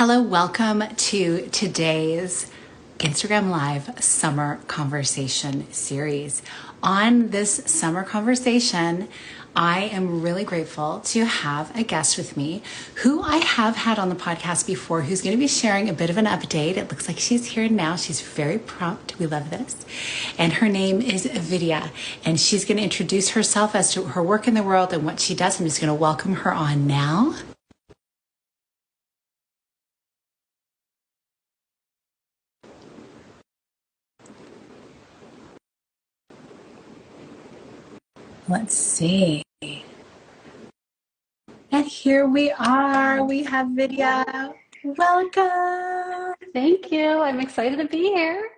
Hello, welcome to today's Instagram Live Summer Conversation series. On this summer conversation, I am really grateful to have a guest with me who I have had on the podcast before, who's going to be sharing a bit of an update. It looks like she's here now. She's very prompt. We love this. And her name is Vidya, and she's going to introduce herself as to her work in the world and what she does. I'm just going to welcome her on now. Let's see. And here we are. We have Vidya. Welcome. Thank you. I'm excited to be here.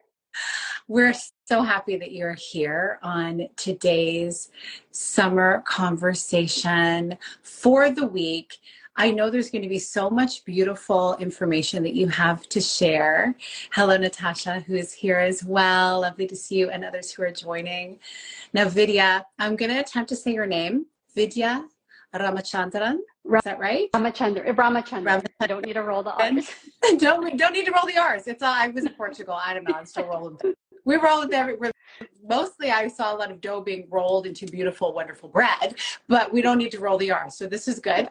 We're so happy that you're here on today's summer conversation for the week. I know there's going to be so much beautiful information that you have to share. Hello, Natasha, who is here as well. Lovely to see you and others who are joining. Now, Vidya, I'm going to attempt to say your name. Vidya Ramachandran. Is that right? Ramachandran. I don't need to roll the R's. don't need to roll the R's. I was in Portugal. I don't know. I'm still rolling. We roll with every. Mostly, I saw a lot of dough being rolled into beautiful, wonderful bread, but we don't need to roll the R's. So this is good.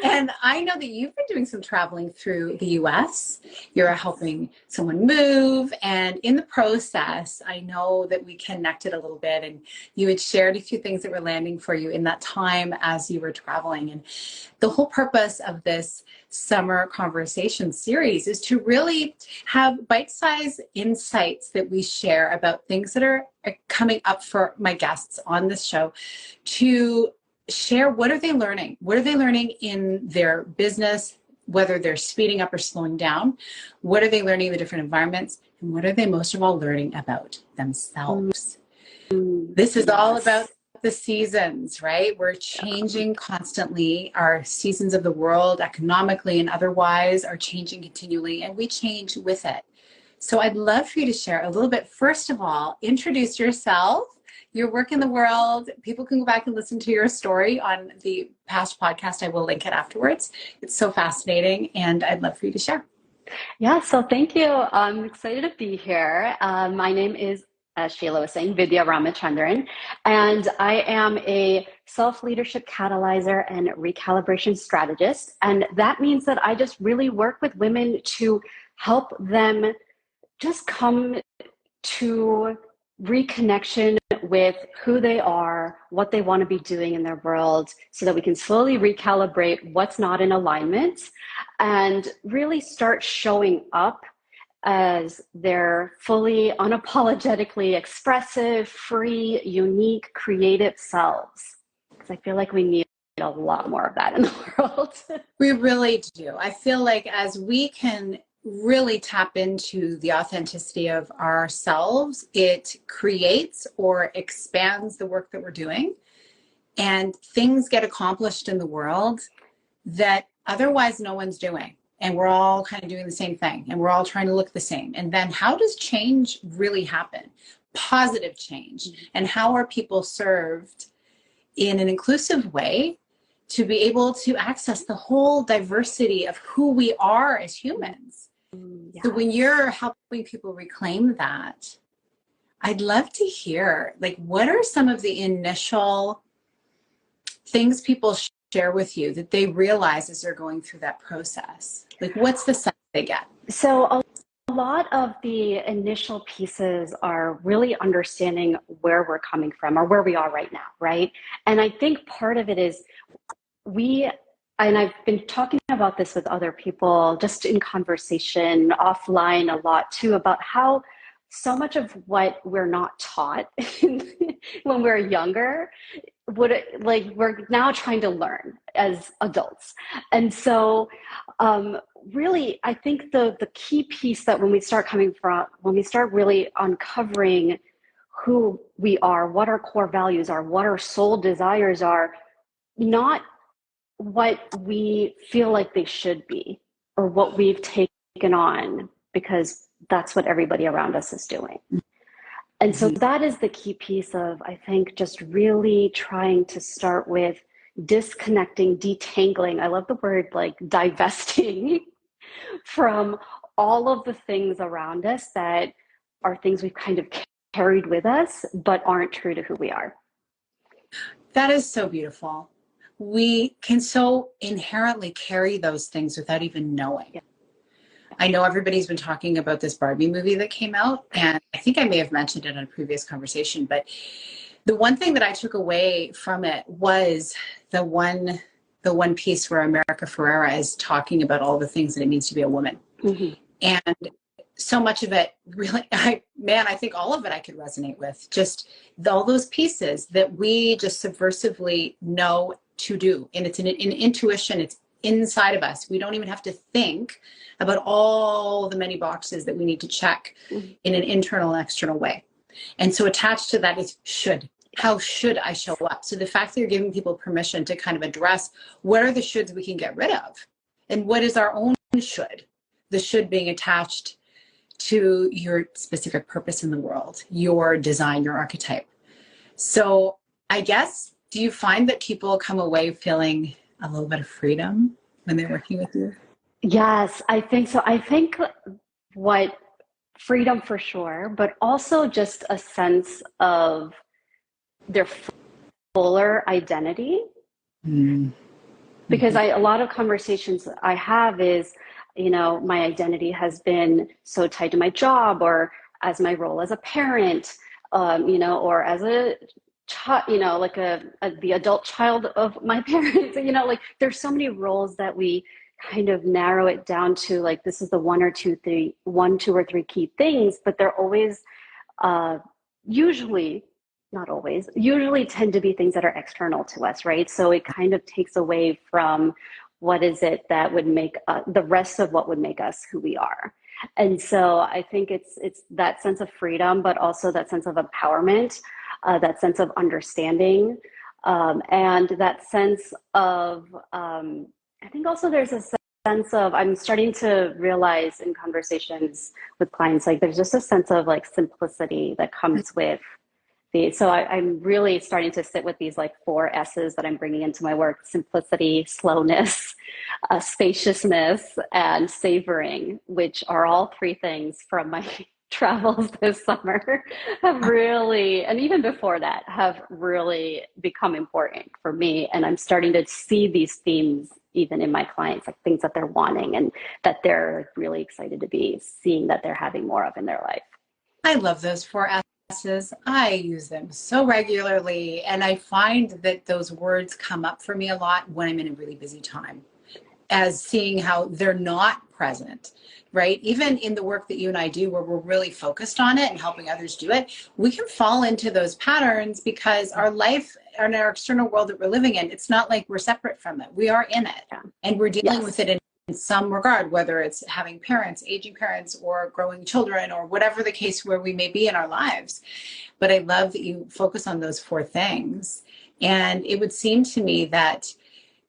And I know that you've been doing some traveling through the U.S. You're helping someone move. And in the process, I know that we connected a little bit and you had shared a few things that were landing for you in that time as you were traveling. And the whole purpose of this summer conversation series is to really have bite-sized insights that we share about things that are coming up for my guests on this show to share what are they learning? What are they learning in their business, whether they're speeding up or slowing down? What are they learning in the different environments? And what are they most of all learning about themselves? This is all about the seasons, right? We're changing constantly. Our seasons of the world, economically and otherwise, are changing continually, and we change with it. So I'd love for you to share a little bit. First of all, introduce yourself, your work in the world. People can go back and listen to your story on the past podcast. I will link it afterwards. It's so fascinating, and I'd love for you to share. Yeah, so thank you. I'm excited to be here. My name is, as Sheila was saying, Vidya Ramachandran, and I am a self-leadership catalyzer and recalibration strategist. And that means that I just really work with women to help them just come to reconnection with who they are, what they want to be doing in their world, so that we can slowly recalibrate what's not in alignment and really start showing up as their fully unapologetically expressive, free, unique, creative selves. Because I feel like we need a lot more of that in the world. We really do. I feel like as we can really tap into the authenticity of ourselves, it creates or expands the work that we're doing, and things get accomplished in the world that otherwise no one's doing. And we're all kind of doing the same thing, and we're all trying to look the same. And then how does change really happen? Positive change. And how are people served in an inclusive way to be able to access the whole diversity of who we are as humans? Yeah. So when you're helping people reclaim that, I'd love to hear, like, what are some of the initial things people share with you that they realize as they're going through that process? Like, what's the sense they get? So a lot of the initial pieces are really understanding where we're coming from or where we are right now, right? And I think part of it is and I've been talking about this with other people just in conversation offline a lot too, about how so much of what we're not taught when we're younger we're now trying to learn as adults. And so really, I think the key piece that when we start really uncovering who we are, what our core values are, what our soul desires are, not what we feel like they should be or what we've taken on because that's what everybody around us is doing. And so that is the key piece of, I think, just really trying to start with, disconnecting, detangling. I love the word like divesting from all of the things around us that are things we've kind of carried with us, but aren't true to who we are. That is so beautiful. We can so inherently carry those things without even knowing. Yeah. I know everybody's been talking about this Barbie movie that came out, and I think I may have mentioned it in a previous conversation, but the one thing that I took away from it was the one piece where America Ferrera is talking about all the things that it means to be a woman. Mm-hmm. And so much of it really, I think all of it I could resonate with. Just all those pieces that we just subversively know to do. And it's an intuition, it's inside of us. We don't even have to think about all the many boxes that we need to check in an internal and external way. And so attached to that is should. How should I show up? So the fact that you're giving people permission to kind of address what are the shoulds we can get rid of and what is our own should, the should being attached to your specific purpose in the world, your design, your archetype. So I guess, do you find that people come away feeling a little bit of freedom when they're working with you? Yes, I think so. I think what freedom for sure, but also just a sense of their fuller identity. Mm-hmm. Because a lot of conversations I have is, my identity has been so tied to my job or as my role as a parent, or as a child, like the adult child of my parents, like there's so many roles that we kind of narrow it down to, like, this is the one, two or three key things, but they're always, usually tend to be things that are external to us, right? So it kind of takes away from what is it that would make the rest of what would make us who we are. And so I think it's that sense of freedom, but also that sense of empowerment, that sense of understanding, and that sense of, I think also there's a sense of, I'm starting to realize in conversations with clients, like there's just a sense of like simplicity that comes with so I'm really starting to sit with these like 4 S's that I'm bringing into my work: simplicity, slowness, spaciousness, and savoring, which are all 3 things from my travels this summer have really, and even before that, have really become important for me. And I'm starting to see these themes even in my clients, like things that they're wanting and that they're really excited to be seeing that they're having more of in their life. I love those 4 S's. I use them so regularly, and I find that those words come up for me a lot when I'm in a really busy time, as seeing how they're not present, right? Even in the work that you and I do, where we're really focused on it and helping others do it, we can fall into those patterns because our life and our external world that we're living in, it's not like we're separate from it. We are in it, and we're dealing with it in some regard, whether it's having parents, aging parents, or growing children, or whatever the case where we may be in our lives. But I love that you focus on those 4 things. And it would seem to me that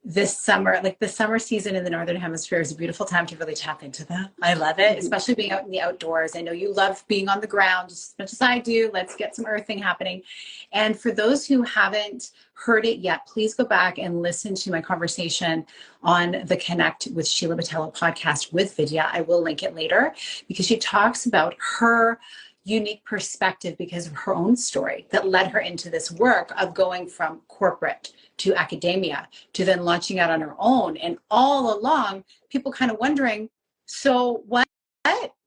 this summer, like the summer season in the Northern Hemisphere, is a beautiful time to really tap into that. I love it, especially being out in the outdoors. I know you love being on the ground just as much as I do. Let's get some earthing happening. And for those who haven't heard it yet, please go back and listen to my conversation on the Connect with Sheila Botelho podcast with Vidya. I will link it later, because she talks about her unique perspective because of her own story that led her into this work of going from corporate to academia to then launching out on her own. And all along, people kind of wondering, so what,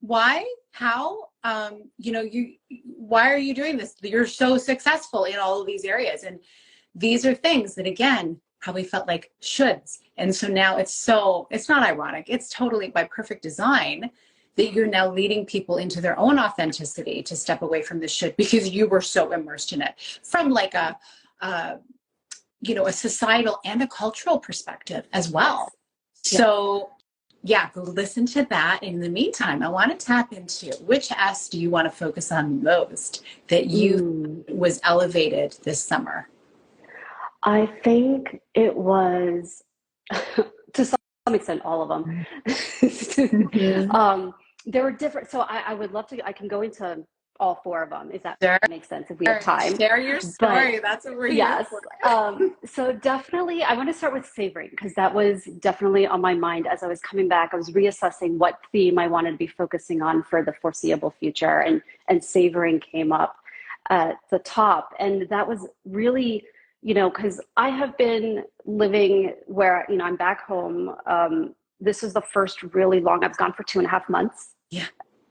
why, how, why are you doing this? You're so successful in all of these areas. And these are things that, again, probably felt like shoulds. And so now it's not ironic. It's totally by perfect design that you're now leading people into their own authenticity to step away from the should, because you were so immersed in it from like a societal and a cultural perspective as well. Yes. So listen to that. In the meantime, I want to tap into which S do you want to focus on most that you was elevated this summer? I think it was, to some extent, all of them. There were different, so I would love to, I can go into all four of them, if that Sure. makes sense, if we have time. Share your story. That's what we're here Yes. for. So definitely, I want to start with savoring because that was definitely on my mind as I was coming back. I was reassessing what theme I wanted to be focusing on for the foreseeable future, and savoring came up at the top. And that was really, because I have been living where, I'm back home. This is the first really long, I was gone for 2.5 months. Yeah.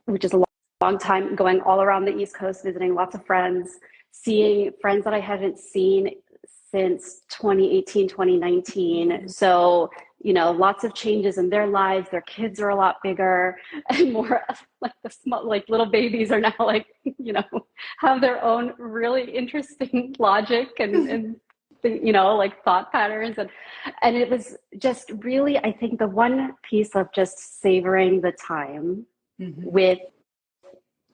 Which is a long time, going all around the East Coast, visiting lots of friends, seeing friends that I haven't seen since 2018, 2019. So, lots of changes in their lives. Their kids are a lot bigger and more like the small, like little babies are now like, have their own really interesting logic and like thought patterns. And it was just really, I think the one piece of just savoring the time with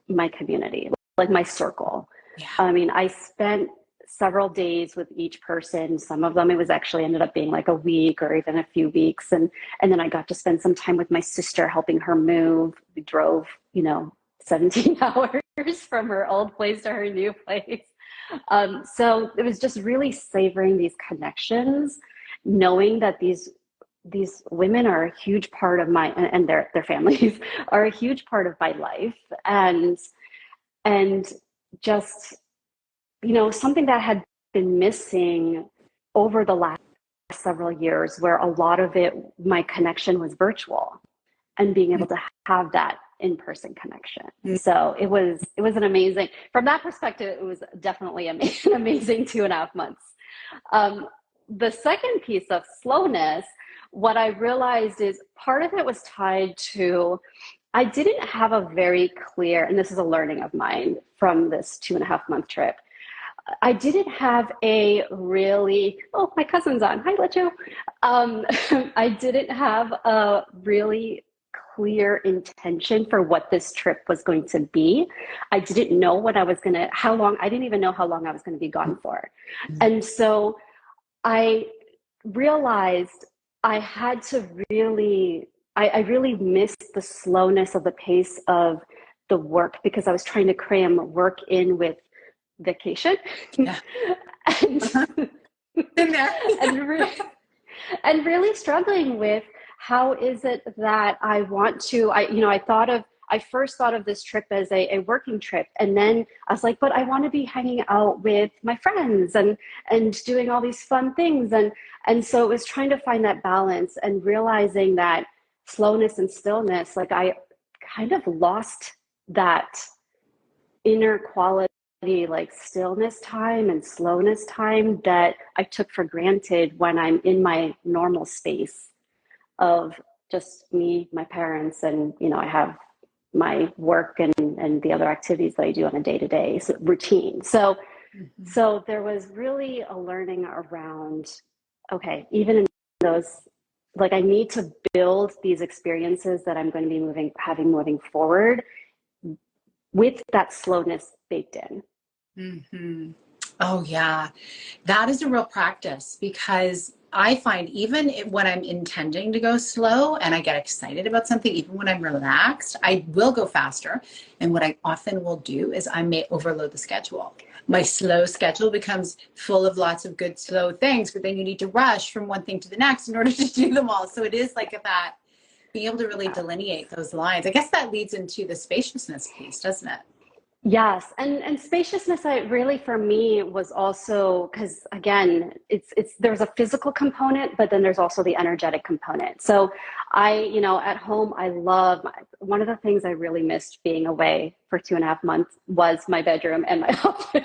my community, like my circle. Yeah. I mean, I spent several days with each person. Some of them, it was actually ended up being like a week or even a few weeks. And then I got to spend some time with my sister, helping her move. We drove, 17 hours from her old place to her new place. So it was just really savoring these connections, knowing that these women are a huge part of my, and their families are a huge part of my life. And just, something that had been missing over the last several years, where a lot of it, my connection was virtual, and being able to have that in-person connection. So it was an amazing, from that perspective, it was definitely an amazing 2.5 months. The second piece of slowness, what I realized is part of it was tied to, I didn't have a very clear, and this is a learning of mine from this 2.5 month trip. I didn't have a really, oh, my cousin's on. Hi, Lecho. I didn't have a really clear intention for what this trip was going to be. I didn't know what I was going to, how long, I didn't even know how long I was going to be gone for. And so I realized I had to really, I really missed the slowness of the pace of the work, because I was trying to cram work in with vacation. Yeah. In there. and really struggling with, how is it that I want to, I first thought of this trip as a working trip. And then I was like, but I want to be hanging out with my friends and doing all these fun things. And so it was trying to find that balance and realizing that slowness and stillness, like I kind of lost that inner quality, like stillness time and slowness time that I took for granted when I'm in my normal space of just me, my parents, and I have my work and the other activities that I do on a day-to-day routine. So there was really a learning around, okay, even in those, like I need to build these experiences that I'm going to be moving forward with that slowness baked in. Mm-hmm. Oh yeah, that is a real practice, because I find even when I'm intending to go slow and I get excited about something, even when I'm relaxed, I will go faster. And what I often will do is I may overload the schedule. My slow schedule becomes full of lots of good slow things, but then you need to rush from one thing to the next in order to do them all. So it is like that, being able to really delineate those lines. I guess that leads into the spaciousness piece, doesn't it? Yes. And spaciousness, I really, for me, was also, because again, there's a physical component, but then there's also the energetic component. So at home, one of the things I really missed being away for 2.5 months was my bedroom and my office,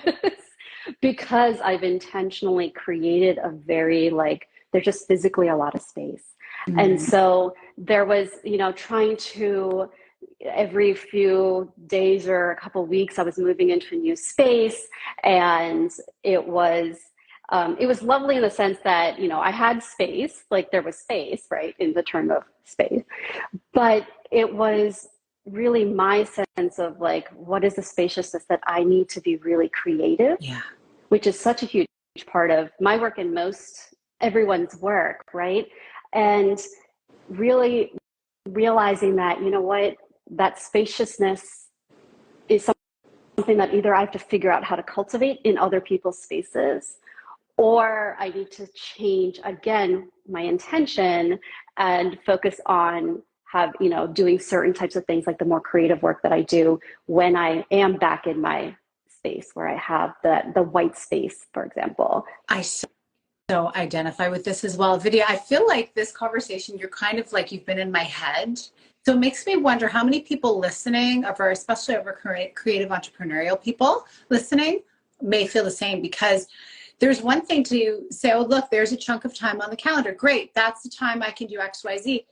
because I've intentionally created a very, there's just physically a lot of space. Mm-hmm. And so there was, trying to, every few days or a couple of weeks, I was moving into a new space, and it was lovely in the sense that, I had space, like there was space, right, in the term of space, but it was really my sense of what is the spaciousness that I need to be really creative, which is such a huge part of my work and everyone's work, right? And really realizing that, that spaciousness is something that either I have to figure out how to cultivate in other people's spaces, or I need to change again my intention and focus on doing certain types of things, like the more creative work that I do when I am back in my space where I have the white space, for example. I so identify with this as well. Vidya, I feel like this conversation, you're kind of like you've been in my head. So it makes me wonder how many people listening, especially over creative entrepreneurial people listening, may feel the same, because there's one thing to say, oh, look, there's a chunk of time on the calendar. Great. That's the time I can do X, Y, Z.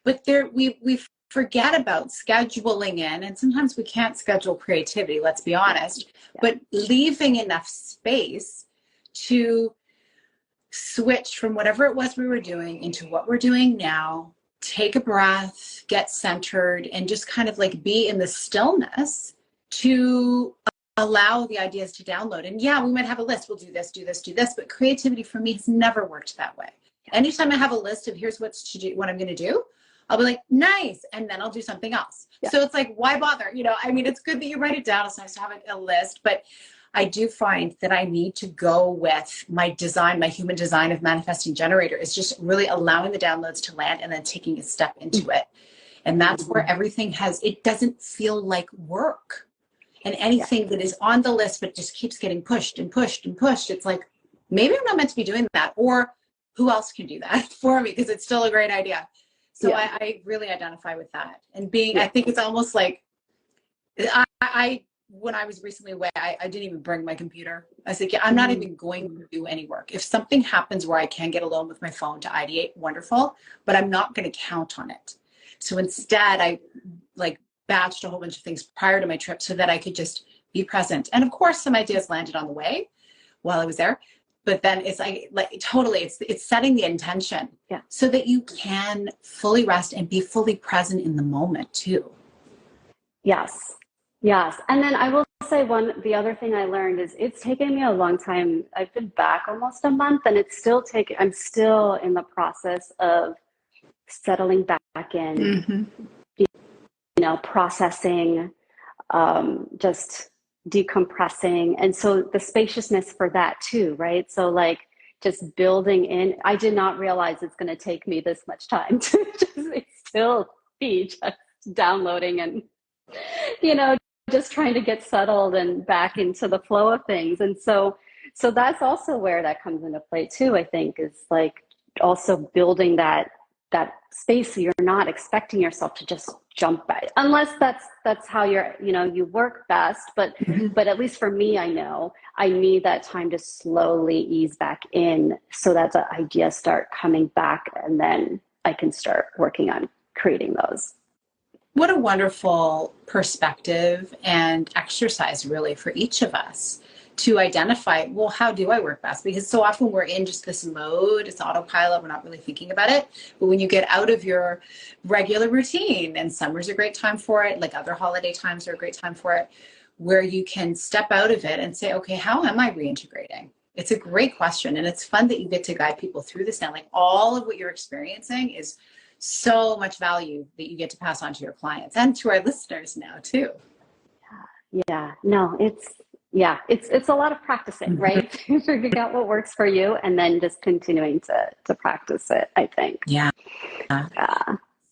But we forget about scheduling in, and sometimes we can't schedule creativity, let's be honest, but leaving enough space to switch from whatever it was we were doing into what we're doing now, take a breath, get centered, and just kind of like be in the stillness to allow the ideas to download. And yeah, we might have a list. We'll do this, do this, do this. But creativity for me has never worked that way. Anytime I have a list of here's what I'm going to do, I'll be like, nice. And then I'll do something else. Yeah. So it's like, why bother? I mean, it's good that you write it down. It's nice to have a list, but I do find that I need to go with my design, my human design of manifesting generator is just really allowing the downloads to land and then taking a step into it. And that's where everything it doesn't feel like work. And anything that is on the list but just keeps getting pushed and pushed and pushed, it's like, maybe I'm not meant to be doing that. Or who else can do that for me? Because it's still a great idea. So I really identify with that. And I think it's almost like, when I was recently away, I didn't even bring my computer. I was like, I'm not even going to do any work. If something happens where I can get alone with my phone to ideate, wonderful, but I'm not going to count on it. So instead, I batched a whole bunch of things prior to my trip so that I could just be present. And of course, some ideas landed on the way while I was there. But then it's like totally, it's setting the intention so that you can fully rest and be fully present in the moment too. Yes. And then I will say the other thing I learned is it's taken me a long time. I've been back almost a month, and I'm still in the process of settling back in, processing, just decompressing. And so the spaciousness for that too, right? So like just building in, I did not realize it's going to take me this much time to still be just downloading and, just trying to get settled and back into the flow of things. And so that's also where that comes into play too, I think, is like also building that space so you're not expecting yourself to just jump back, unless that's how you work best. But at least for me, I know I need that time to slowly ease back in so that the ideas start coming back, and then I can start working on creating those. What a wonderful perspective and exercise really for each of us to identify, well, how do I work best? Because so often we're in just this mode, it's autopilot, we're not really thinking about it. But when you get out of your regular routine, and summer's a great time for it, like other holiday times are a great time for it, where you can step out of it and say, okay, how am I reintegrating? It's a great question. And it's fun that you get to guide people through this now. Like all of what you're experiencing is so much value that you get to pass on to your clients and to our listeners now too. It's a lot of practicing, right? Figuring out what works for you and then just continuing to practice it, I think. Yeah.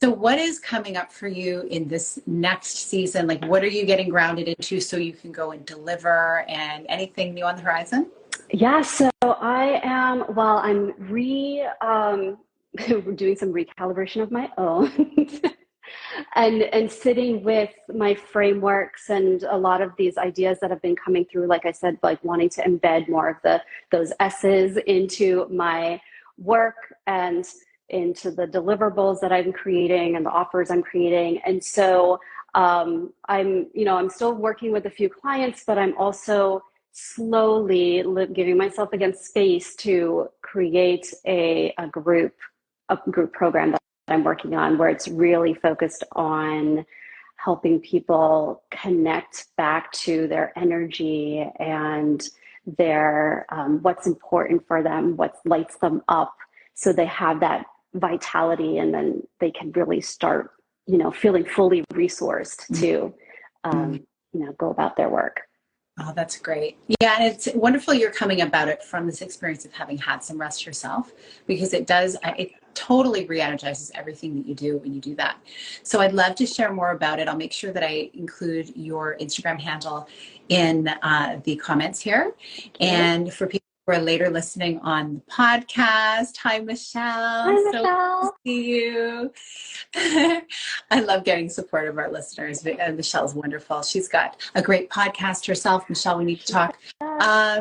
So what is coming up for you in this next season? Like what are you getting grounded into so you can go and deliver, and anything new on the horizon? Yeah, so I'm doing some recalibration of my own and sitting with my frameworks and a lot of these ideas that have been coming through, like I said, like wanting to embed more of those S's into my work and into the deliverables that I'm creating and the offers I'm creating. And so I'm still working with a few clients, but I'm also slowly giving myself again space to create a group program that I'm working on, where it's really focused on helping people connect back to their energy and their what's important for them, what lights them up, so they have that vitality, and then they can really start, feeling fully resourced to, go about their work. Oh, that's great. Yeah, and it's wonderful you're coming about it from this experience of having had some rest yourself, because it totally re-energizes everything that you do when you do that. So I'd love to share more about it. I'll make sure that I include your Instagram handle in the comments here. And for people who are later listening on the podcast, hi, Michelle. Hi, So good to Michelle. see you. I love getting support of our listeners. Michelle's wonderful. She's got a great podcast herself. Michelle, we need to talk. I'll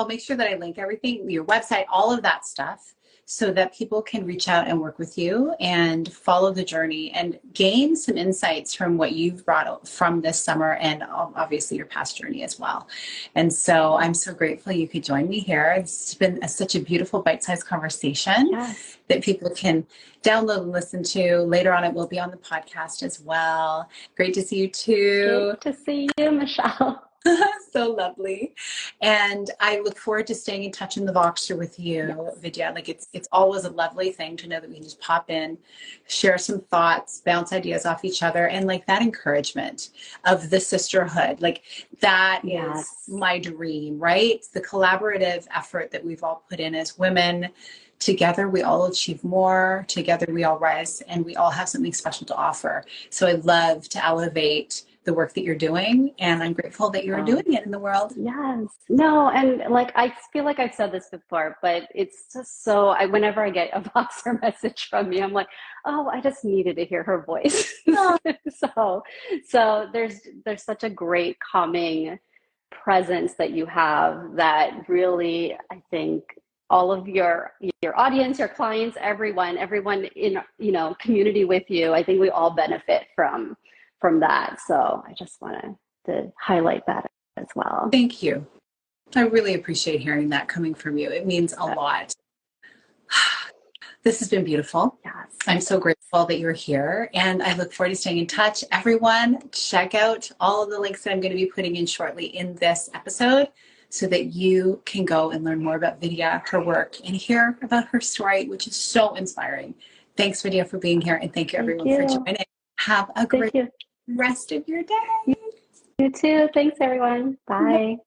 make sure that I link everything, your website, all of that stuff, so that people can reach out and work with you and follow the journey and gain some insights from what you've brought from this summer and obviously your past journey as well. And so I'm so grateful you could join me here. It's been such a beautiful bite-sized conversation that people can download and listen to. Later on, it will be on the podcast as well. Great to see you too. Great to see you, Michelle. So lovely. And I look forward to staying in touch in the Voxer with you, Vidya. Like it's always a lovely thing to know that we can just pop in, share some thoughts, bounce ideas off each other, and like that encouragement of the sisterhood. Like that is my dream, right? It's the collaborative effort that we've all put in as women. Together, we all achieve more. Together, we all rise, and we all have something special to offer. So I love to elevate the work that you're doing, and I'm grateful that you're doing it in the world. Yes. No, and like I feel like I've said this before, but it's just so whenever I get a Voxer message from you, I'm like, oh, I just needed to hear her voice. So there's such a great calming presence that you have that really, I think, all of your audience, your clients, everyone in community with you, I think we all benefit from that. So I just wanted to highlight that as well. Thank you. I really appreciate hearing that coming from you. It means a lot. This has been beautiful. Yes. I'm so grateful that you're here, and I look forward to staying in touch. Everyone, check out all of the links that I'm going to be putting in shortly in this episode so that you can go and learn more about Vidya, her work, and hear about her story, which is so inspiring. Thanks, Vidya, for being here, and thank you everyone for joining. Have a great rest of your day. You too. Thanks, everyone. Bye.